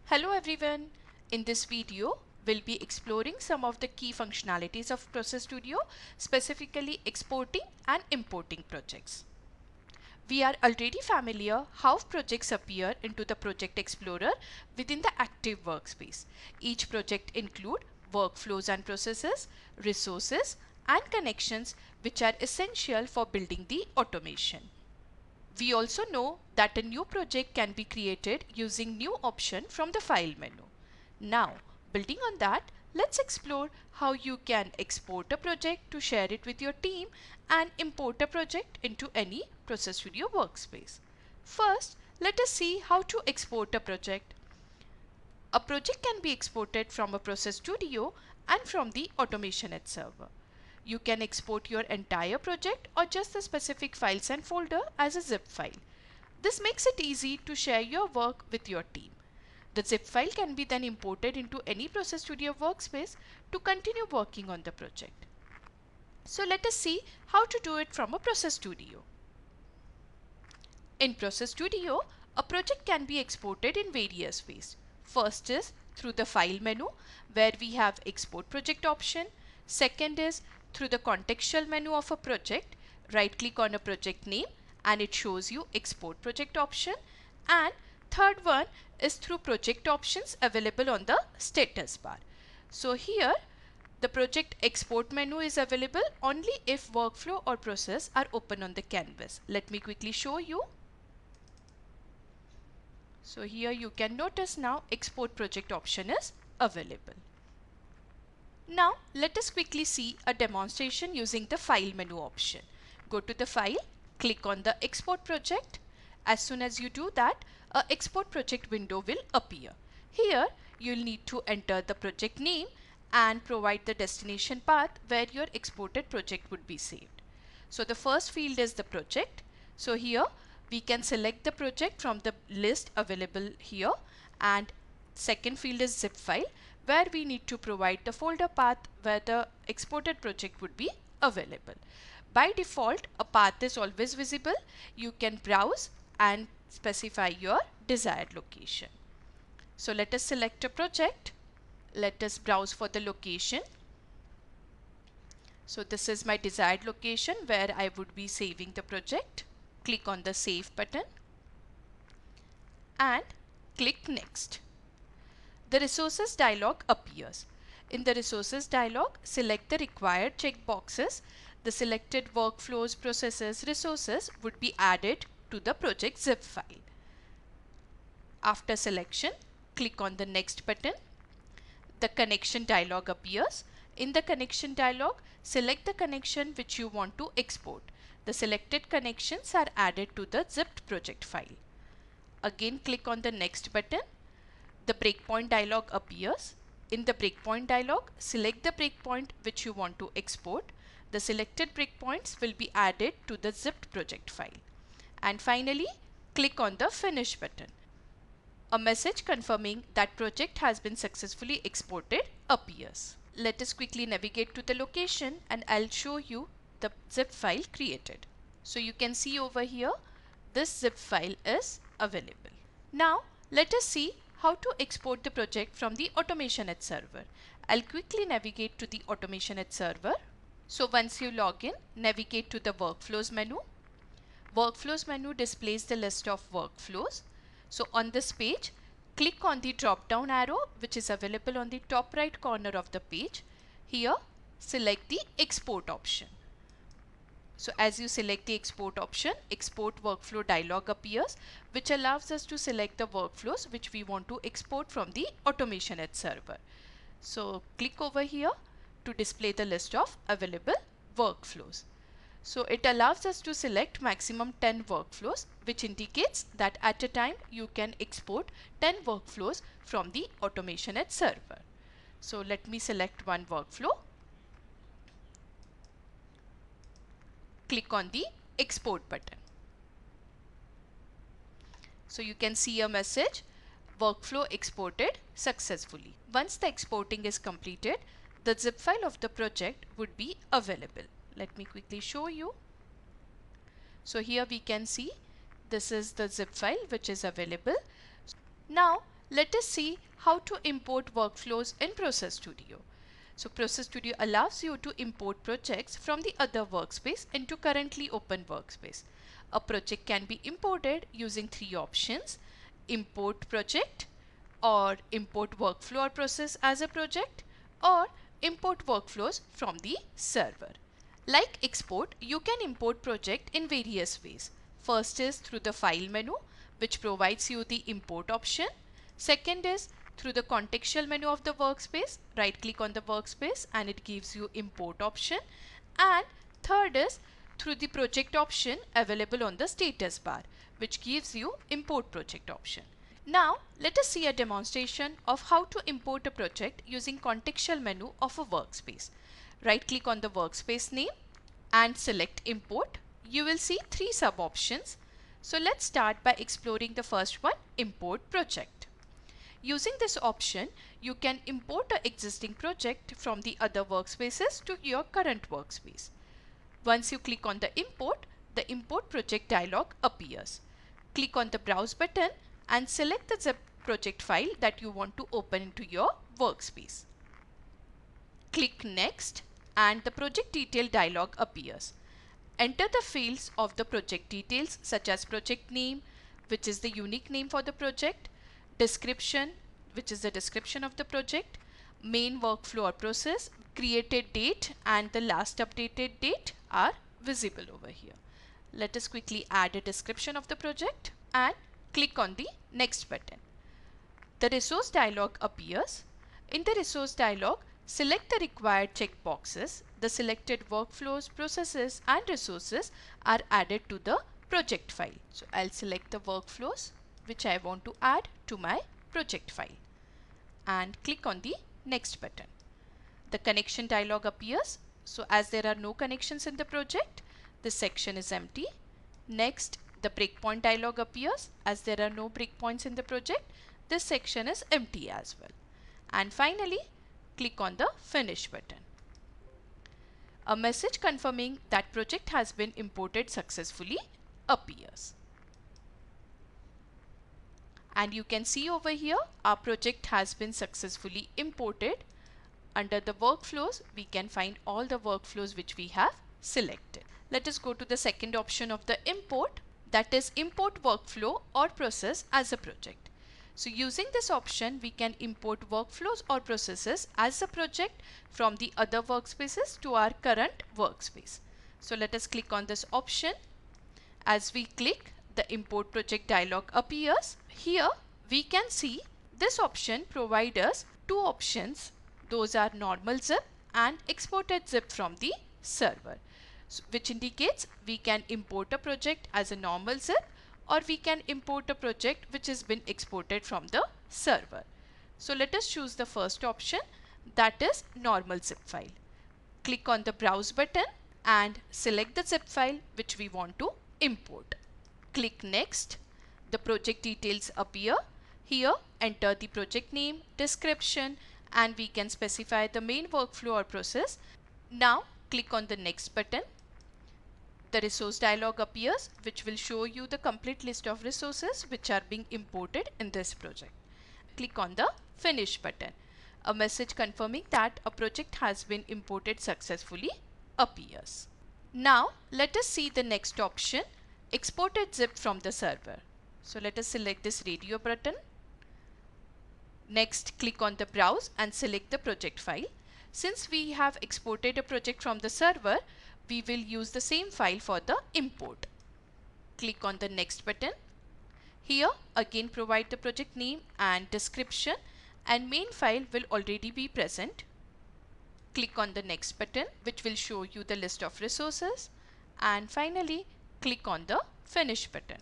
Hello everyone. In this video, we'll be exploring some of the key functionalities of Process Studio, specifically exporting and importing projects. We are already familiar how projects appear into the Project Explorer within the active workspace. Each project includes workflows and processes, resources, and connections which are essential for building the automation. We also know that a new project can be created using new option from the file menu. Now, building on that, let's explore how you can export a project to share it with your team and import a project into any Process Studio workspace. First, let us see how to export a project. A project can be exported from a Process Studio and from the AutomationEdge Server. You can export your entire project or just the specific files and folder as a zip file. This makes it easy to share your work with your team. The zip file can be then imported into any Process Studio workspace to continue working on the project. So let us see how to do it from a Process Studio. In Process Studio, a project can be exported in various ways. First is through the File menu, where we have Export Project option. Second is through the contextual menu of a project. Right-click on a project name and it shows you Export Project option. And third one is through project options available on the status bar. So here the project export menu is available only if workflow or process are open on the canvas. Let me quickly show you. So here you can notice now export project option is available. Now let us quickly see a demonstration using the file menu option. Go to the file, click on the export project. As soon as you do that, a export project window will appear. Here you'll need to enter the project name and provide the destination path where your exported project would be saved. So the first field is the project. So here we can select the project from the list available here, and second field is zip file, where we need to provide the folder path where the exported project would be available. By default, a path is always visible. You can browse and specify your desired location. So let us select a project. Let us browse for the location. So this is my desired location where I would be saving the project. Click on the Save button and click Next. The Resources dialog appears. In the Resources dialog, select the required checkboxes. The selected workflows, processes, resources would be added to the project zip file. After selection, click on the Next button. The Connection dialog appears. In the Connection dialog, select the connection which you want to export. The selected connections are added to the zipped project file. Again, click on the Next button. The breakpoint dialog appears. In the breakpoint dialog, select the breakpoint which you want to export. The selected breakpoints will be added to the zipped project file. And finally, click on the Finish button. A message confirming that project has been successfully exported appears. Let us quickly navigate to the location and I'll show you the zip file created. So you can see over here, this zip file is available. Now let us see how to export the project from the AutomationEdge Server. I'll quickly navigate to the AutomationEdge Server. So once you log in, navigate to the Workflows menu. Workflows menu displays the list of workflows. So on this page, click on the drop down arrow which is available on the top right corner of the page. Here, select the Export option. So as you select the Export option, Export Workflow dialog appears, which allows us to select the workflows which we want to export from the AutomationEdge Server. So click over here to display the list of available workflows. So it allows us to select maximum 10 workflows, which indicates that at a time you can export 10 workflows from the AutomationEdge Server. So let me select one workflow. Click on the Export button. So you can see a message, workflow exported successfully. Once the exporting is completed, the zip file of the project would be available. Let me quickly show you. So here we can see this is the zip file which is available. Now let us see how to import workflows in Process Studio. So Process Studio allows you to import projects from the other workspace into currently open workspace. A project can be imported using three options: import project, or import workflow or process as a project, or import workflows from the server. Like export, you can import project in various ways. First is through the file menu, which provides you the import option. Second is through the contextual menu of the workspace. Right click on the workspace and it gives you import option. And third is through the project option available on the status bar, which gives you import project option. Now let us see a demonstration of how to import a project using contextual menu of a workspace. Right click on the workspace name and select import. You will see three sub options. So let's start by exploring the first one, import project. Using this option, you can import an existing project from the other workspaces to your current workspace. Once you click on the import project dialog appears. Click on the browse button and select the zip project file that you want to open into your workspace. Click next and the project detail dialog appears. Enter the fields of the project details such as project name, which is the unique name for the project, description, which is the description of the project, main workflow or process, created date, and the last updated date are visible over here. Let us quickly add a description of the project and click on the next button. The resource dialog appears. In the resource dialog, select the required checkboxes. The selected workflows, processes, and resources are added to the project file. So I'll select the workflows which I want to add to my project file and click on the next button. The connection dialog appears. So as there are no connections in the project, this section is empty. Next, the breakpoint dialog appears. As there are no breakpoints in the project, this section is empty as well. And finally, click on the finish button. A message confirming that project has been imported successfully appears. And you can see over here our project has been successfully imported. Under the workflows, we can find all the workflows which we have selected. Let us go to the second option of the import, that is import workflow or process as a project. So using this option, we can import workflows or processes as a project from the other workspaces to our current workspace. So let us click on this option. As we click, the import project dialog appears. Here we can see this option provides us two options. Those are normal zip and exported zip from the server, which indicates we can import a project as a normal zip or we can import a project which has been exported from the server. So let us choose the first option, that is normal zip file. Click on the browse button and select the zip file which we want to import. Click next. The project details appear. Here enter the project name, description, and we can specify the main workflow or process. Now click on the next button. The resource dialog appears, which will show you the complete list of resources which are being imported in this project. Click on the finish button. A message confirming that a project has been imported successfully appears. Now let us see the next option, exported zip from the server. So let us select this radio button. Next, click on the browse and select the project file. Since we have exported a project from the server, we will use the same file for the import. Click on the next button. Here again provide the project name and description, and main file will already be present. Click on the next button, which will show you the list of resources, and finally click on the finish button.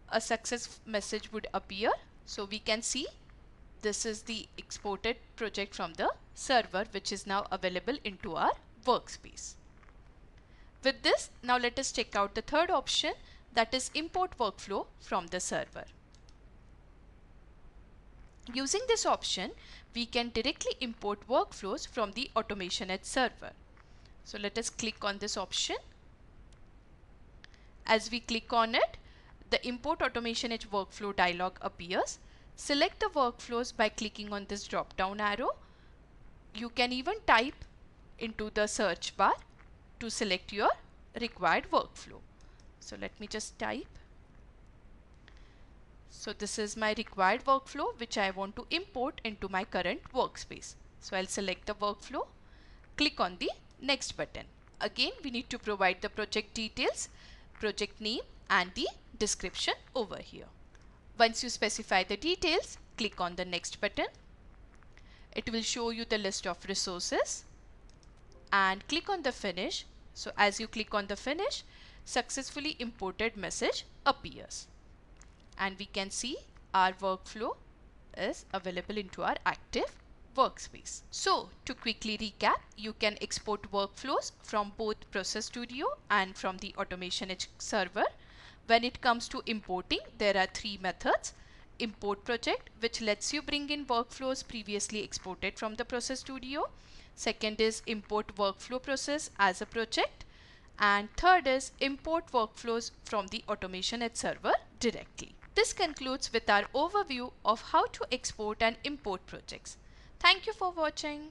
A success message would appear. So we can see this is the exported project from the server which is now available into our workspace. With this, now let us check out the third option, that is import workflow from the server. Using this option, we can directly import workflows from the AutomationEdge server. So let us click on this option. As we click on it, the import AutomationEdge workflow dialog appears. Select the workflows by clicking on this drop down arrow. You can even type into the search bar to select your required workflow. So let me just type. So this is my required workflow which I want to import into my current workspace. So I'll select the workflow, click on the next button. Again, we need to provide the project details, project name and the description over here. Once you specify the details, click on the next button. It will show you the list of resources and click on the finish. So as you click on the finish, successfully imported message appears. And we can see our workflow is available into our active workspace. So to quickly recap, you can export workflows from both Process Studio and from the AutomationEdge server. When it comes to importing, there are three methods. Import project, which lets you bring in workflows previously exported from the Process Studio. Second is import workflow process as a project. And third is import workflows from the AutomationEdge server directly. This concludes with our overview of how to export and import projects. Thank you for watching.